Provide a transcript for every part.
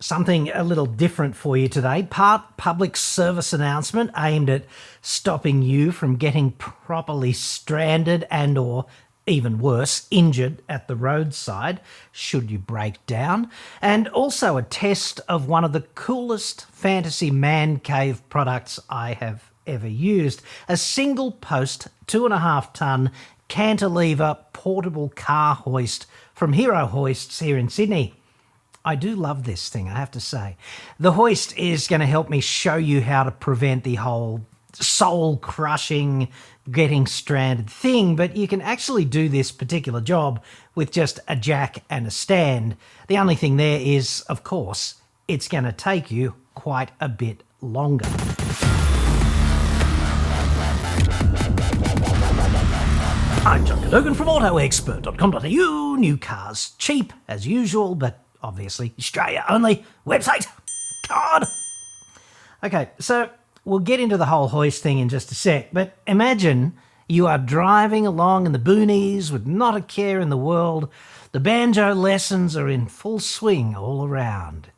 Something a little different for you today. Part public service announcement aimed at stopping you from getting properly stranded and or even worse, injured at the roadside should you break down. And also a test of one of the coolest fantasy man cave products I have ever used. A single post 2.5 ton cantilever portable car hoist from Hero Hoists here in Sydney. I do love this thing, I have to say. The hoist is going to help me show you how to prevent the whole soul-crushing, getting stranded thing, but you can actually do this particular job with just a jack and a stand. The only thing there is, of course, it's going to take you quite a bit longer. I'm John Cadogan from AutoExpert.com.au. New cars, cheap as usual, but obviously Australia only website. God. Okay, so we'll get into the whole hoist thing in just a sec, but imagine you are driving along in the boonies with not a care in the world. The banjo lessons are in full swing all around.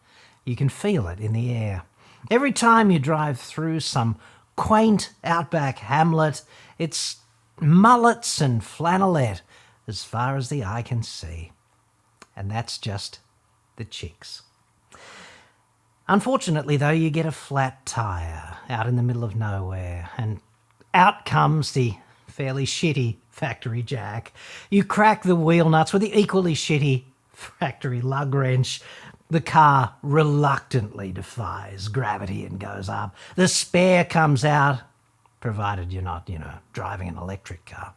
You can feel it in the air. Every time you drive through some quaint outback hamlet, it's mullets and flannelette as far as the eye can see. And that's just the chicks. Unfortunately, though, you get a flat tyre out in the middle of nowhere, and out comes the fairly shitty factory jack. You crack the wheel nuts with the equally shitty factory lug wrench. The car reluctantly defies gravity and goes up. The spare comes out, provided you're not, driving an electric car.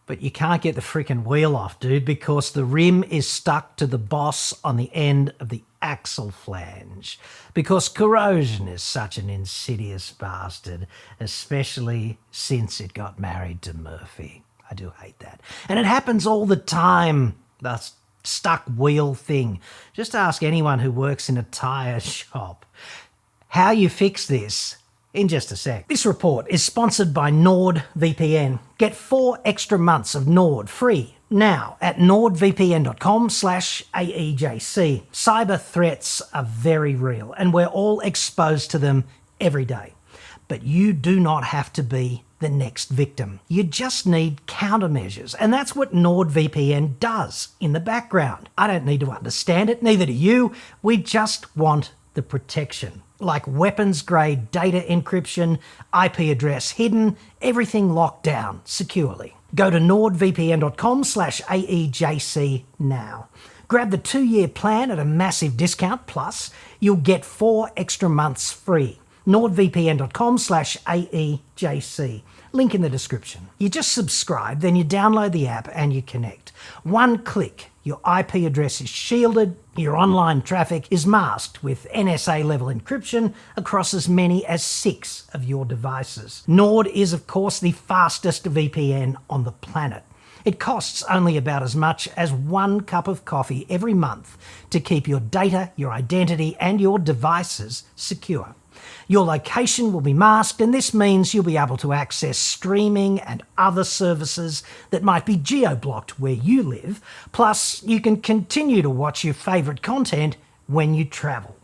But you can't get the freaking wheel off, dude, because the rim is stuck to the boss on the end of the axle flange. Because corrosion is such an insidious bastard, especially since it got married to Murphy. I do hate that. And it happens all the time, the stuck wheel thing. Just ask anyone who works in a tyre shop. How you fix this in just a sec. This report is sponsored by NordVPN. Get 4 extra months of Nord free now at nordvpn.com/AEJC. Cyber threats are very real and we're all exposed to them every day. But you do not have to be the next victim. You just need countermeasures, and that's what NordVPN does in the background. I don't need to understand it, neither do you. We just want the protection. Like weapons-grade data encryption, IP address hidden, everything locked down securely. Go to nordvpn.com/AEJC now. Grab the 2-year plan at a massive discount, plus you'll get 4 extra months free. nordvpn.com/AEJC. Link in the description. You just subscribe, then you download the app and you connect. One click, your IP address is shielded, your online traffic is masked with NSA-level encryption across as many as 6 of your devices. Nord is, of course, the fastest VPN on the planet. It costs only about as much as 1 cup of coffee every month to keep your data, your identity, and your devices secure. Your location will be masked, and this means you'll be able to access streaming and other services that might be geo-blocked where you live. Plus, you can continue to watch your favourite content when you travel.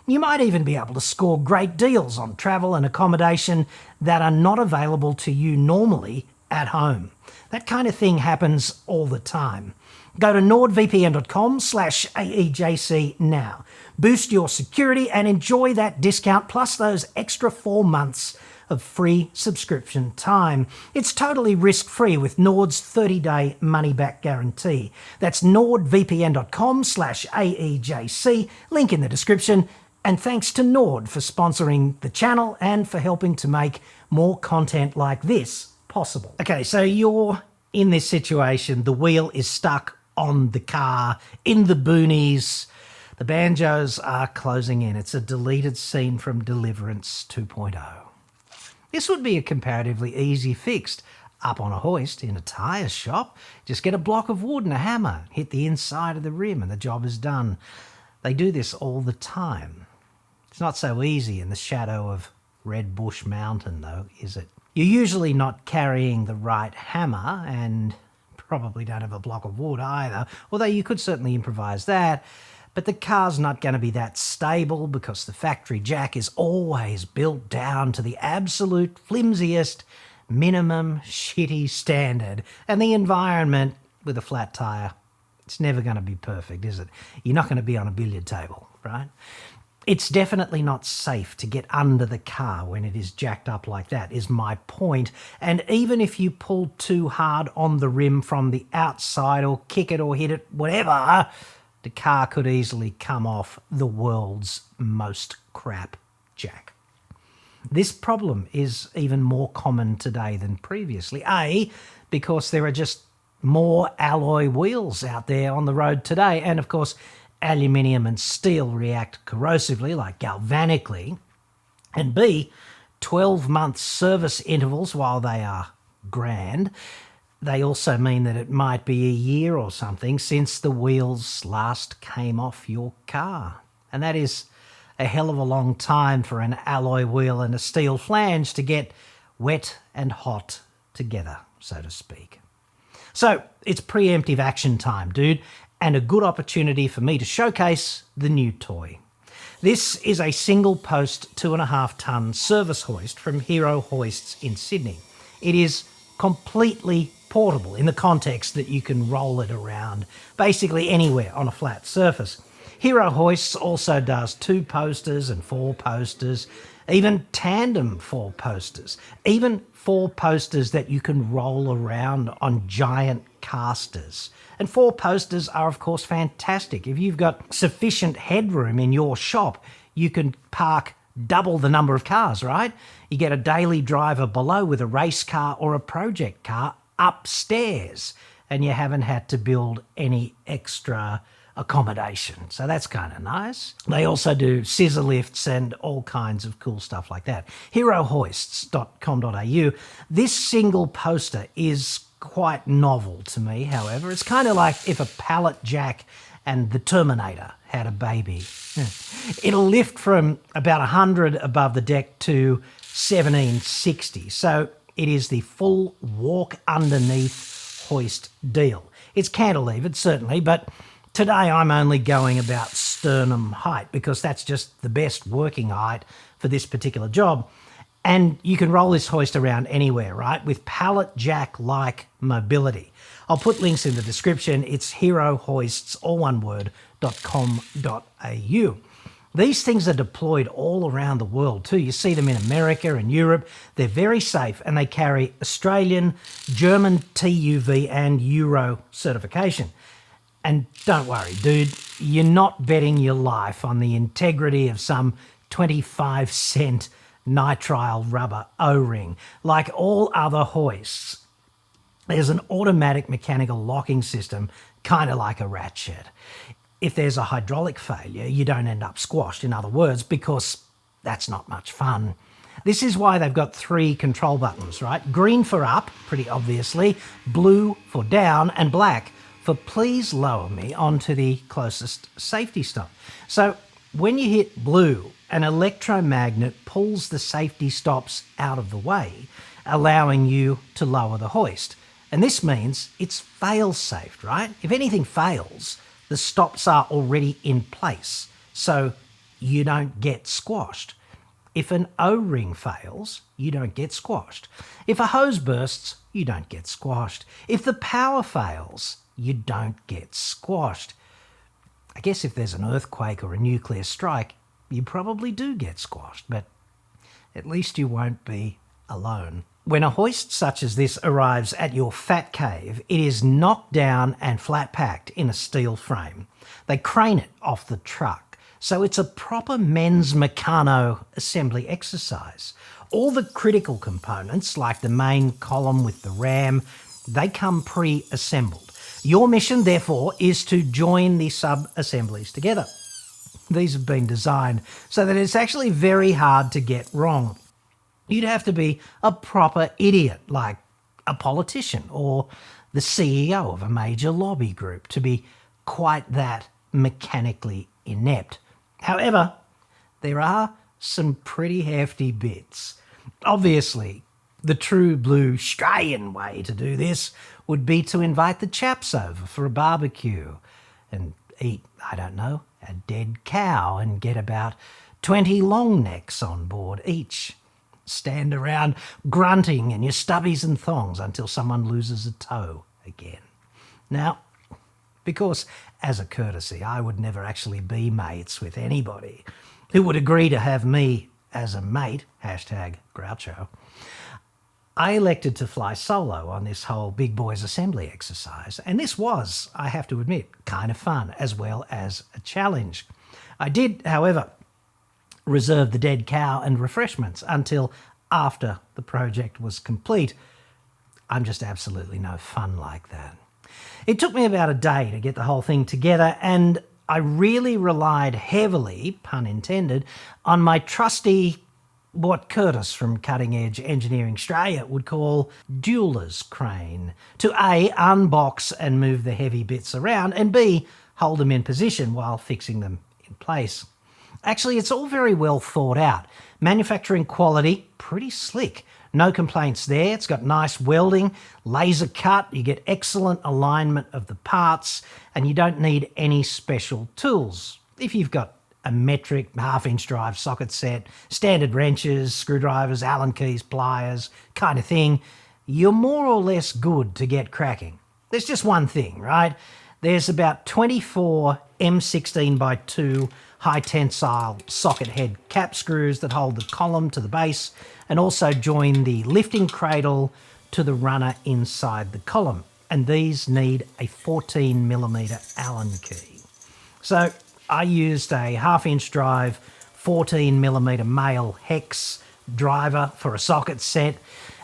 You might even be able to score great deals on travel and accommodation that are not available to you normally at home. That kind of thing happens all the time. Go to nordvpn.com/AEJC now. Boost your security and enjoy that discount plus those extra 4 months of free subscription time. It's totally risk-free with Nord's 30-day money-back guarantee. That's nordvpn.com/AEJC. Link in the description. And thanks to Nord for sponsoring the channel and for helping to make more content like this possible. Okay, so you're in this situation. The wheel is stuck on the car, in the boonies. The banjos are closing in. It's a deleted scene from Deliverance 2.0. This would be a comparatively easy fix. Up on a hoist in a tyre shop, just get a block of wood and a hammer, hit the inside of the rim and the job is done. They do this all the time. It's not so easy in the shadow of Red Bush Mountain though, is it? You're usually not carrying the right hammer and probably don't have a block of wood either, although you could certainly improvise that. But the car's not going to be that stable because the factory jack is always built down to the absolute flimsiest minimum shitty standard. And the environment with a flat tyre, it's never going to be perfect, is it? You're not going to be on a billiard table, right? It's definitely not safe to get under the car when it is jacked up like that, is my point. And even if you pull too hard on the rim from the outside or kick it or hit it, whatever, the car could easily come off the world's most crap jack. This problem is even more common today than previously. A, because there are just more alloy wheels out there on the road today. And of course, aluminium and steel react corrosively, like galvanically. And B, 12-month service intervals, while they are grand, they also mean that it might be a year or something since the wheels last came off your car. And that is a hell of a long time for an alloy wheel and a steel flange to get wet and hot together, so to speak. So it's preemptive action time, dude, and a good opportunity for me to showcase the new toy. This is a single post 2.5-ton service hoist from Hero Hoists in Sydney. It is completely portable in the context that you can roll it around basically anywhere on a flat surface. Hero Hoists also does 2 posters and 4 posters, even tandem 4 posters, even 4 posters that you can roll around on giant casters. And 4 posters are, of course, fantastic. If you've got sufficient headroom in your shop, you can park double the number of cars, right? You get a daily driver below with a race car or a project car upstairs, and you haven't had to build any extra accommodation. So that's kind of nice. They also do scissor lifts and all kinds of cool stuff like that. Herohoists.com.au. This single poster is quite novel to me, however. It's kind of like if a pallet jack and the Terminator had a baby. It'll lift from about 100 above the deck to 1760. So it is the full walk underneath hoist deal. It's cantilevered, certainly, but today I'm only going about sternum height because that's just the best working height for this particular job. And you can roll this hoist around anywhere, right, with pallet jack-like mobility. I'll put links in the description. It's herohoists, all one word, .com.au. These things are deployed all around the world too. You see them in America and Europe. They're very safe and they carry Australian, German TUV and Euro certification. And don't worry, dude, you're not betting your life on the integrity of some 25-cent nitrile rubber O-ring. Like all other hoists, there's an automatic mechanical locking system, kind of like a rat shed. If there's a hydraulic failure, you don't end up squashed, in other words, because that's not much fun. This is why they've got 3 control buttons, right? Green for up, pretty obviously, blue for down, and black for please lower me onto the closest safety stop. So when you hit blue, an electromagnet pulls the safety stops out of the way, allowing you to lower the hoist. And this means it's fail-safe, right? If anything fails, the stops are already in place, so you don't get squashed. If an O-ring fails, you don't get squashed. If a hose bursts, you don't get squashed. If the power fails, you don't get squashed. I guess if there's an earthquake or a nuclear strike, you probably do get squashed, but at least you won't be alone. When a hoist such as this arrives at your fat cave, it is knocked down and flat packed in a steel frame. They crane it off the truck, so it's a proper men's Meccano assembly exercise. All the critical components, like the main column with the ram, they come pre-assembled. Your mission, therefore, is to join the sub-assemblies together. These have been designed so that it's actually very hard to get wrong. You'd have to be a proper idiot, like a politician or the CEO of a major lobby group, to be quite that mechanically inept. However, there are some pretty hefty bits. Obviously, the true blue Australian way to do this would be to invite the chaps over for a barbecue and eat, I don't know, a dead cow and get about 20 long necks on board each. Stand around grunting in your stubbies and thongs until someone loses a toe again. Now, because as a courtesy, I would never actually be mates with anybody who would agree to have me as a mate, #Groucho, I elected to fly solo on this whole big boys assembly exercise. And this was, I have to admit, kind of fun as well as a challenge. I did, however, reserve the dead cow and refreshments until after the project was complete. I'm just absolutely no fun like that. It took me about a day to get the whole thing together, and I really relied heavily, pun intended, on my trusty, what Curtis from Cutting Edge Engineering Australia would call jeweler's crane, to A, unbox and move the heavy bits around, and B, hold them in position while fixing them in place. Actually, it's all very well thought out. Manufacturing quality, pretty slick. No complaints there. It's got nice welding, laser cut, you get excellent alignment of the parts, and you don't need any special tools. If you've got a metric half-inch drive socket set, standard wrenches, screwdrivers, Allen keys, pliers, kind of thing, you're more or less good to get cracking. There's just one thing, right? There's about 24 M16x2 high tensile socket head cap screws that hold the column to the base and also join the lifting cradle to the runner inside the column. And these need a 14mm Allen key. So I used a half-inch drive, 14mm male hex driver for a socket set,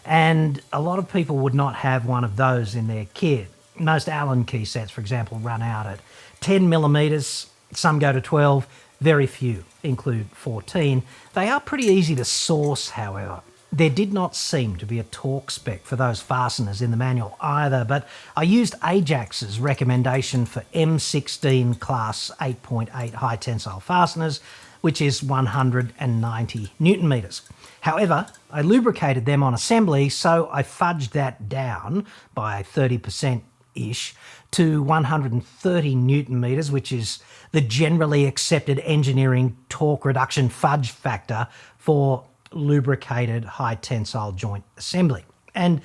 and a lot of people would not have one of those in their kit. Most Allen key sets, for example, run out at 10mm, some go to 12, very few include 14. They are pretty easy to source, however. There did not seem to be a torque spec for those fasteners in the manual either, but I used Ajax's recommendation for M16 class 8.8 high tensile fasteners, which is 190 Newton meters. However, I lubricated them on assembly, so I fudged that down by 30%-ish to 130 Newton meters, which is the generally accepted engineering torque reduction fudge factor for lubricated high tensile joint assembly. And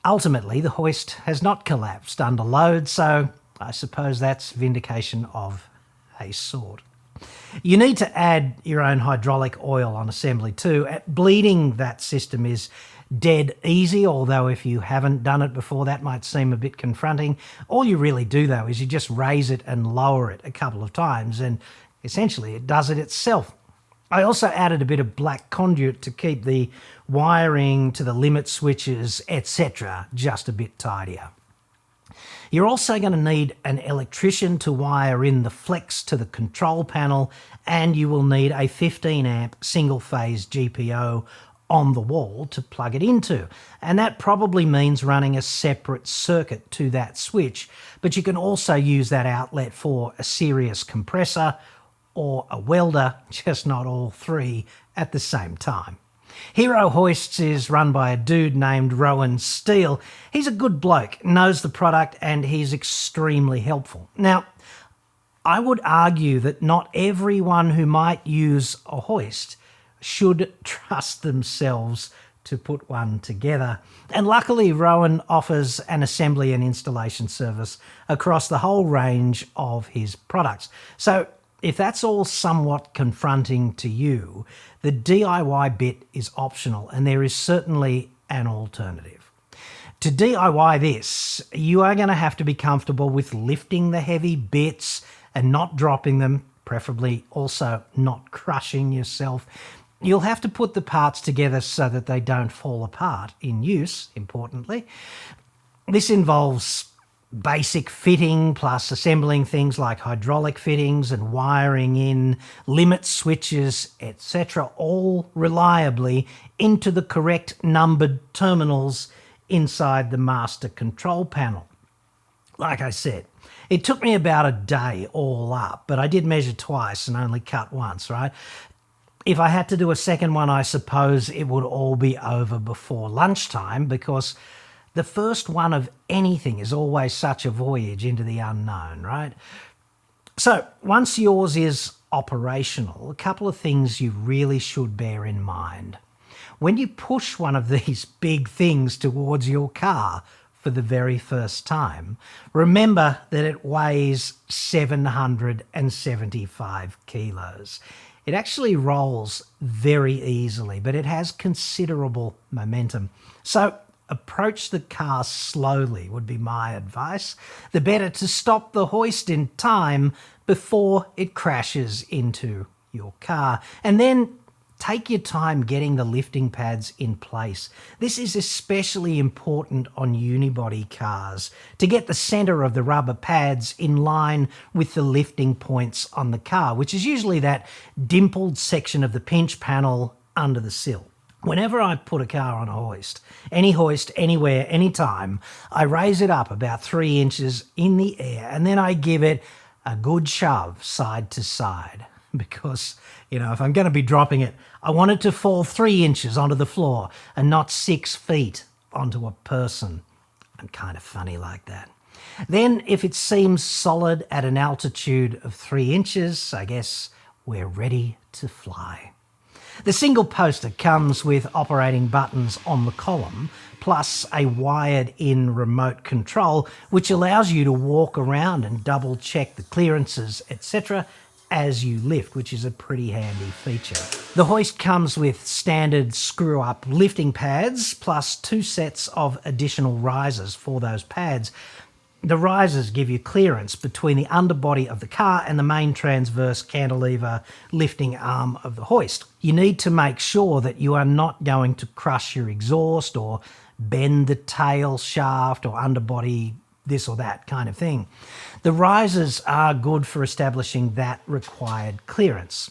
ultimately, the hoist has not collapsed under load, so I suppose that's vindication of a sort. You need to add your own hydraulic oil on assembly too. Bleeding that system is dead easy, although if you haven't done it before, that might seem a bit confronting. All you really do, though, is you just raise it and lower it a couple of times, and essentially it does it itself. I also added a bit of black conduit to keep the wiring to the limit switches, etc., just a bit tidier. You're also going to need an electrician to wire in the flex to the control panel, and you will need a 15 amp single phase GPO on the wall to plug it into. And that probably means running a separate circuit to that switch, but you can also use that outlet for a serious compressor or a welder, just not all three at the same time. Hero Hoists is run by a dude named Rowan Steele. He's a good bloke, knows the product, and he's extremely helpful. Now, I would argue that not everyone who might use a hoist should trust themselves to put one together. And luckily, Rowan offers an assembly and installation service across the whole range of his products. So if that's all somewhat confronting to you, the DIY bit is optional, and there is certainly an alternative. To DIY this, you are going to have to be comfortable with lifting the heavy bits and not dropping them, preferably also not crushing yourself. You'll have to put the parts together so that they don't fall apart in use, importantly. This involves basic fitting plus assembling things like hydraulic fittings and wiring in limit switches, etc., all reliably into the correct numbered terminals inside the master control panel. Like I said, it took me about a day all up, but I did measure twice and only cut once, right? If I had to do a second one, I suppose it would all be over before lunchtime, because the first one of anything is always such a voyage into the unknown, right? So once yours is operational, a couple of things you really should bear in mind. When you push one of these big things towards your car for the very first time, remember that it weighs 775 kilos. It actually rolls very easily, but it has considerable momentum. So approach the car slowly would be my advice. The better to stop the hoist in time before it crashes into your car. And then take your time getting the lifting pads in place. This is especially important on unibody cars, to get the centre of the rubber pads in line with the lifting points on the car, which is usually that dimpled section of the pinch panel under the sill. Whenever I put a car on a hoist, anywhere, anytime, I raise it up about 3 inches in the air and then I give it a good shove side to side. Because, if I'm going to be dropping it, I want it to fall 3 inches onto the floor and not 6 feet onto a person. I'm kind of funny like that. Then, if it seems solid at an altitude of 3 inches, I guess we're ready to fly. The single poster comes with operating buttons on the column, plus a wired-in remote control, which allows you to walk around and double-check the clearances, etc., as you lift, which is a pretty handy feature. The hoist comes with standard screw-up lifting pads, plus 2 sets of additional risers for those pads. The risers give you clearance between the underbody of the car and the main transverse cantilever lifting arm of the hoist. You need to make sure that you are not going to crush your exhaust or bend the tail shaft or underbody, this or that kind of thing. The risers are good for establishing that required clearance.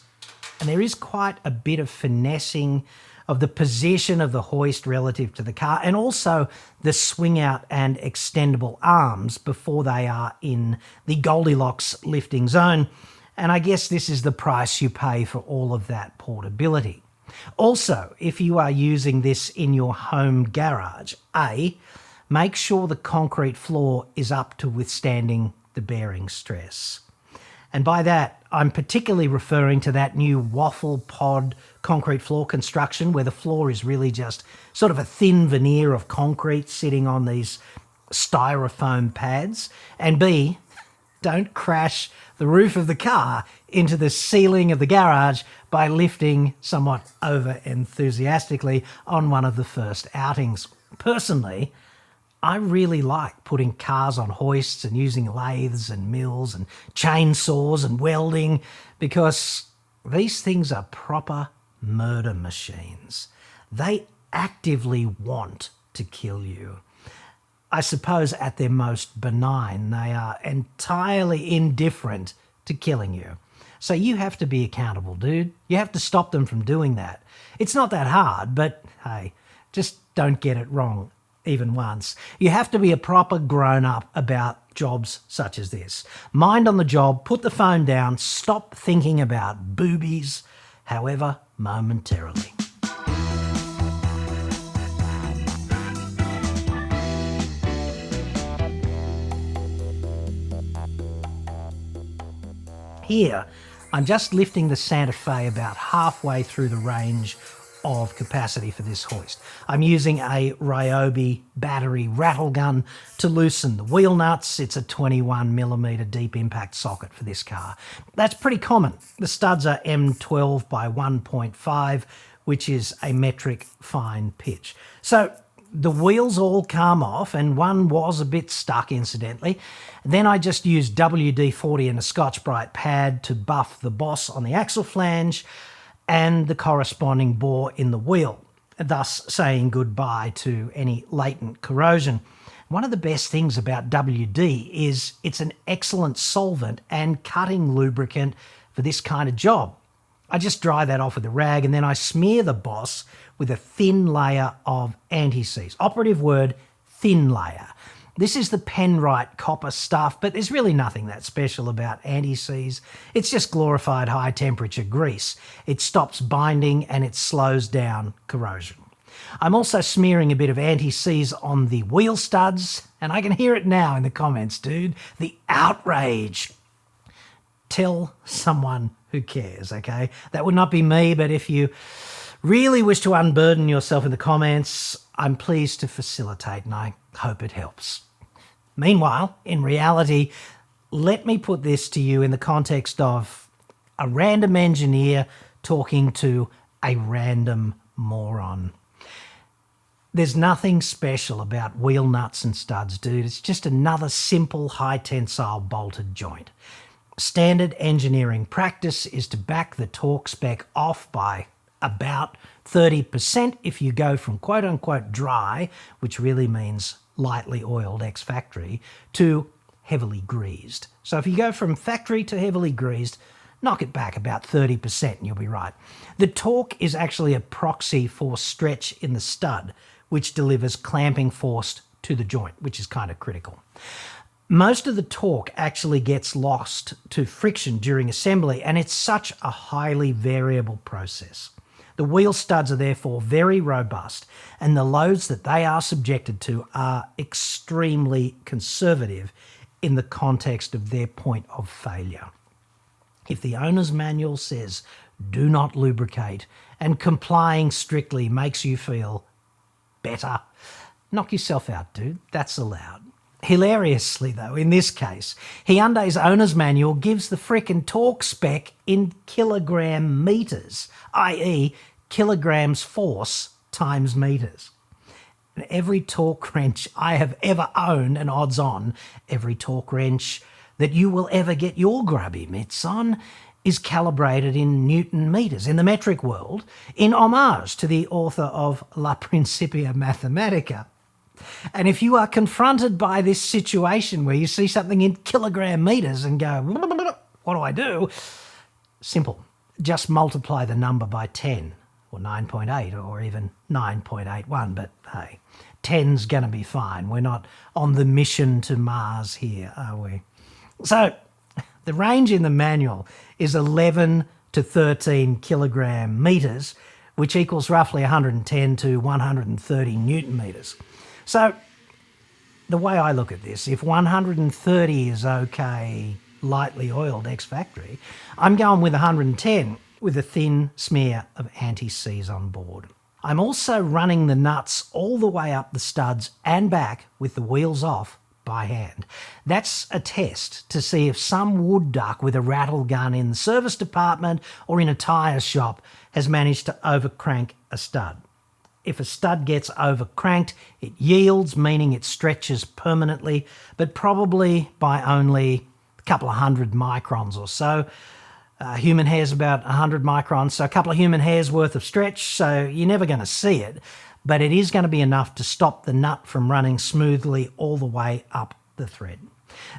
And there is quite a bit of finessing of the position of the hoist relative to the car, and also the swing out and extendable arms before they are in the Goldilocks lifting zone. And I guess this is the price you pay for all of that portability. Also, if you are using this in your home garage, make sure the concrete floor is up to withstanding the bearing stress. And by that, I'm particularly referring to that new waffle pod concrete floor construction where the floor is really just sort of a thin veneer of concrete sitting on these styrofoam pads. And B, don't crash the roof of the car into the ceiling of the garage by lifting somewhat over-enthusiastically on one of the first outings. Personally, I really like putting cars on hoists and using lathes and mills and chainsaws and welding, because these things are proper murder machines. They actively want to kill you. I suppose at their most benign, they are entirely indifferent to killing you. So you have to be accountable, dude. You have to stop them from doing that. It's not that hard, but hey, just don't get it wrong even once. You have to be a proper grown-up about jobs such as this. Mind on the job, put the phone down, stop thinking about boobies, however momentarily. Here, I'm just lifting the Santa Fe about halfway through the range of capacity for this hoist. I'm using a Ryobi battery rattle gun to loosen the wheel nuts. It's a 21mm deep impact socket for this car. That's pretty common. The studs are M12 by 1.5, which is a metric fine pitch. So the wheels all come off, and one was a bit stuck, incidentally. Then I just used WD-40 and a Scotch-Brite pad to buff the boss on the axle flange and the corresponding bore in the wheel, thus saying goodbye to any latent corrosion. One of the best things about WD is it's an excellent solvent and cutting lubricant for this kind of job. I just dry that off with a rag, and then I smear the boss with a thin layer of anti-seize. Operative word, thin layer. This is the Penrite copper stuff, but there's really nothing that special about anti-seize. It's just glorified high-temperature grease. It stops binding and it slows down corrosion. I'm also smearing a bit of anti-seize on the wheel studs, and I can hear it now in the comments, dude. The outrage. tell someone who cares, okay? That would not be me, but if you really wish to unburden yourself in the comments, I'm pleased to facilitate and I hope it helps. Meanwhile, in reality, let me put this to you in the context of a random engineer talking to a random moron. There's nothing special about wheel nuts and studs, dude. It's just another simple high tensile bolted joint. Standard engineering practice is to back the torque spec off by about 30% if you go from quote unquote dry, which really means lightly oiled ex-factory, to heavily greased. So if you go from factory to heavily greased, knock it back about 30% and you'll be right. The torque is actually a proxy for stretch in the stud, which delivers clamping force to the joint, which is kind of critical. Most of the torque actually gets lost to friction during assembly, and it's such a highly variable process. The wheel studs are therefore very robust, and the loads that they are subjected to are extremely conservative in the context of their point of failure. If the owner's manual says do not lubricate and complying strictly makes you feel better, knock yourself out, dude. That's allowed. Hilariously, though, in this case, Hyundai's owner's manual gives the frickin' torque spec in kilogram meters, i.e. kilograms force times meters. And every torque wrench I have ever owned, and odds on, every torque wrench that you will ever get your grubby mitts on, is calibrated in Newton meters in the metric world, in homage to the author of La Principia Mathematica. And if you are confronted by this situation where you see something in kilogram meters and go, what do? Simple. Just multiply the number by 10 or 9.8 or even 9.81. But hey, 10's going to be fine. We're not on the mission to Mars here, are we? So the range in the manual is 11 to 13 kilogram meters, which equals roughly 110 to 130 Newton meters. So the way I look at this, if 130 is okay, lightly oiled ex-factory, I'm going with 110 with a thin smear of anti-seize on board. I'm also running the nuts all the way up the studs and back with the wheels off by hand. That's a test to see if some wood duck with a rattle gun in the service department or in a tyre shop has managed to overcrank a stud. If a stud gets overcranked, it yields, meaning it stretches permanently, but probably by only a couple of 100 microns or so. Human hair's about 100 microns, so a couple of human hairs worth of stretch, so you're never going to see it, but it is going to be enough to stop the nut from running smoothly all the way up the thread.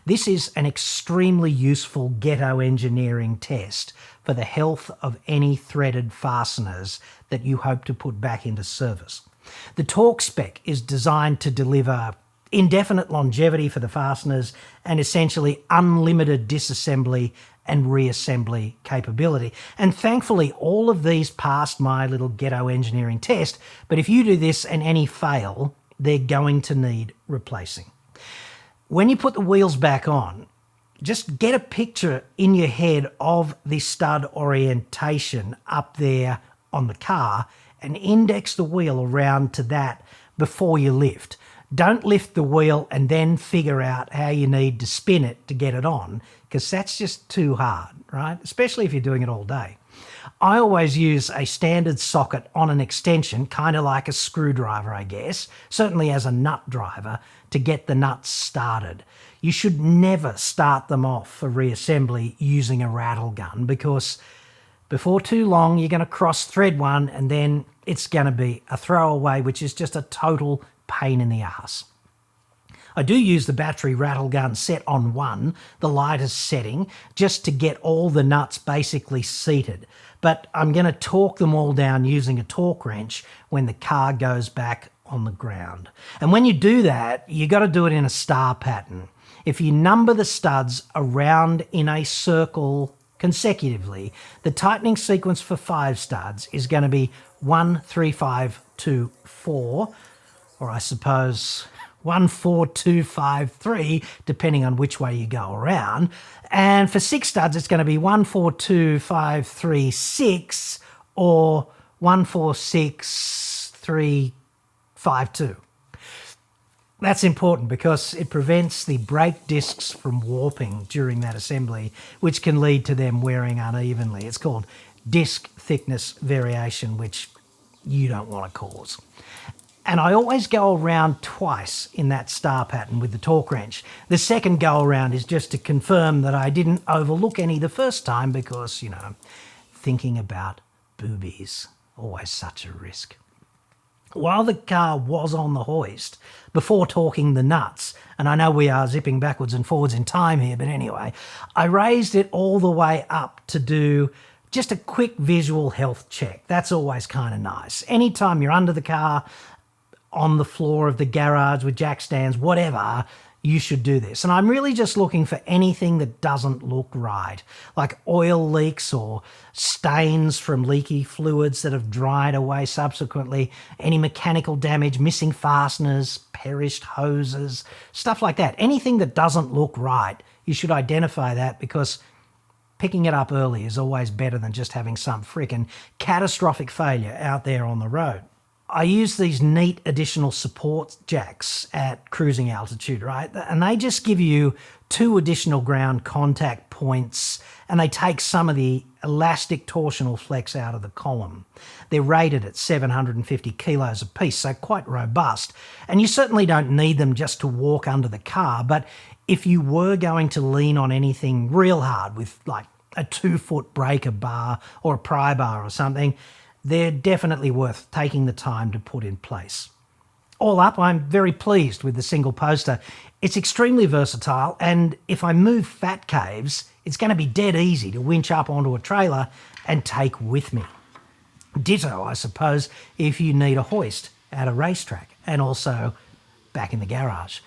This is an extremely useful ghetto engineering test for the health of any threaded fasteners that you hope to put back into service. The torque spec is designed to deliver indefinite longevity for the fasteners and essentially unlimited disassembly and reassembly capability. And thankfully, all of these passed my little ghetto engineering test, but if you do this and any fail, they're going to need replacing. When you put the wheels back on, just get a picture in your head of the stud orientation up there on the car and index the wheel around to that before you lift. Don't lift the wheel and then figure out how you need to spin it to get it on, because that's just too hard, right? Especially if you're doing it all day. I always use a standard socket on an extension, kind of like a screwdriver, I guess, certainly as a nut driver, to get the nuts started. You should never start them off for reassembly using a rattle gun, because before too long you're going to cross thread one and then it's going to be a throwaway, which is just a total pain in the ass. I do use the battery rattle gun set on 1, the lightest setting, just to get all the nuts basically seated. But I'm going to torque them all down using a torque wrench when the car goes back on the ground. And when you do that, you got to do it in a star pattern. If you number the studs around in a circle consecutively, the tightening sequence for 5 studs is going to be 1, 3, 5, 2, 4, or I suppose 14253, depending on which way you go around. And for 6 studs, it's going to be 142536 or 146352. That's important because it prevents the brake discs from warping during that assembly, which can lead to them wearing unevenly. It's called disc thickness variation, which you don't want to cause. And I always go around twice in that star pattern with the torque wrench. The second go around is just to confirm that I didn't overlook any the first time because, you know, thinking about boobies, always such a risk. While the car was on the hoist, before torquing the nuts, and I know we are zipping backwards and forwards in time here, but anyway, I raised it all the way up to do just a quick visual health check. That's always kind of nice. Anytime you're under the car, on the floor of the garage with jack stands, whatever, you should do this. And I'm really just looking for anything that doesn't look right, like oil leaks or stains from leaky fluids that have dried away subsequently, any mechanical damage, missing fasteners, perished hoses, stuff like that. Anything that doesn't look right, you should identify that because picking it up early is always better than just having some frickin' catastrophic failure out there on the road. I use these neat additional support jacks at cruising altitude, right? And they just give you 2 additional ground contact points and they take some of the elastic torsional flex out of the column. They're rated at 750 kilos a piece, so quite robust. And you certainly don't need them just to walk under the car, but if you were going to lean on anything real hard with like a 2-foot breaker bar or a pry bar or something, they're definitely worth taking the time to put in place. All up, I'm very pleased with the single poster. It's extremely versatile, and if I move fat caves, it's going to be dead easy to winch up onto a trailer and take with me. Ditto, I suppose, if you need a hoist at a racetrack and also back in the garage.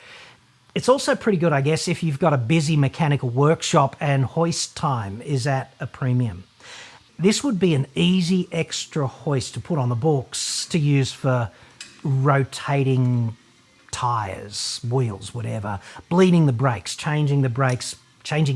It's also pretty good, I guess, if you've got a busy mechanical workshop and hoist time is at a premium. This would be an easy extra hoist to put on the books to use for rotating tyres, wheels, whatever, bleeding the brakes, changing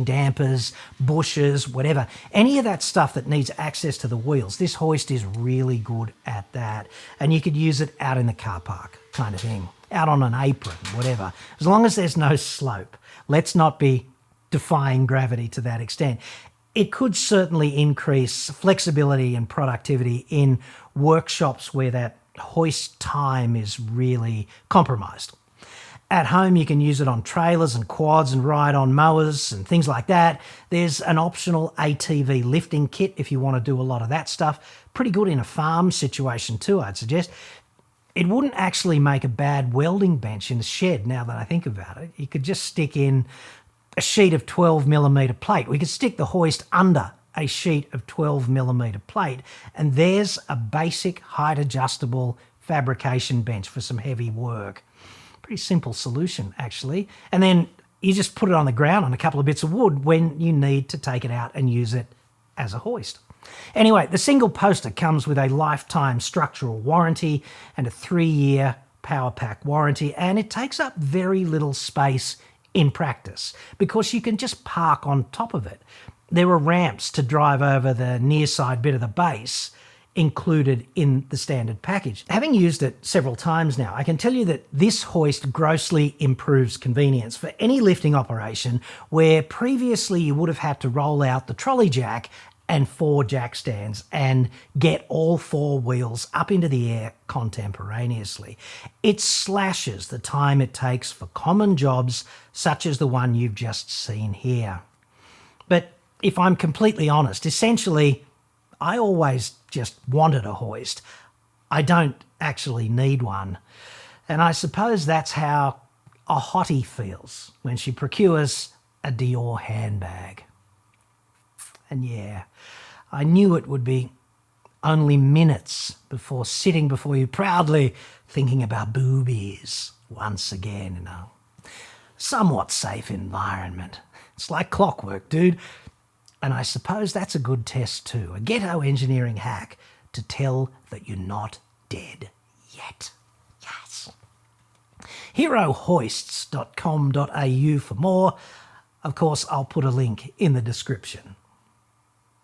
dampers, bushes, whatever. Any of that stuff that needs access to the wheels, this hoist is really good at that. And you could use it out in the car park kind of thing, out on an apron, whatever. As long as there's no slope. Let's not be defying gravity to that extent. It could certainly increase flexibility and productivity in workshops where that hoist time is really compromised. At home, you can use it on trailers and quads and ride on mowers and things like that. There's an optional ATV lifting kit if you want to do a lot of that stuff. Pretty good in a farm situation too, I'd suggest. It wouldn't actually make a bad welding bench in the shed now that I think about it. You could just stick in a sheet of 12mm plate. We could stick the hoist under a sheet of 12mm plate, and there's a basic height adjustable fabrication bench for some heavy work. Pretty simple solution, actually. And then you just put it on the ground on a couple of bits of wood when you need to take it out and use it as a hoist. Anyway, the single poster comes with a lifetime structural warranty and a 3-year power pack warranty, and it takes up very little space in practice because you can just park on top of it. There are ramps to drive over the near side bit of the base included in the standard package. Having used it several times now, I can tell you that this hoist grossly improves convenience for any lifting operation where previously you would have had to roll out the trolley jack and 4 jack stands and get all 4 wheels up into the air contemporaneously. It slashes the time it takes for common jobs such as the one you've just seen here. But if I'm completely honest, essentially, I always just wanted a hoist. I don't actually need one. And I suppose that's how a hottie feels when she procures a Dior handbag. And yeah, I knew it would be only minutes before sitting before you proudly thinking about boobies once again in a somewhat safe environment. It's like clockwork, dude. And I suppose that's a good test too, a ghetto engineering hack to tell that you're not dead yet. Yes. herohoists.com.au for more. Of course, I'll put a link in the description.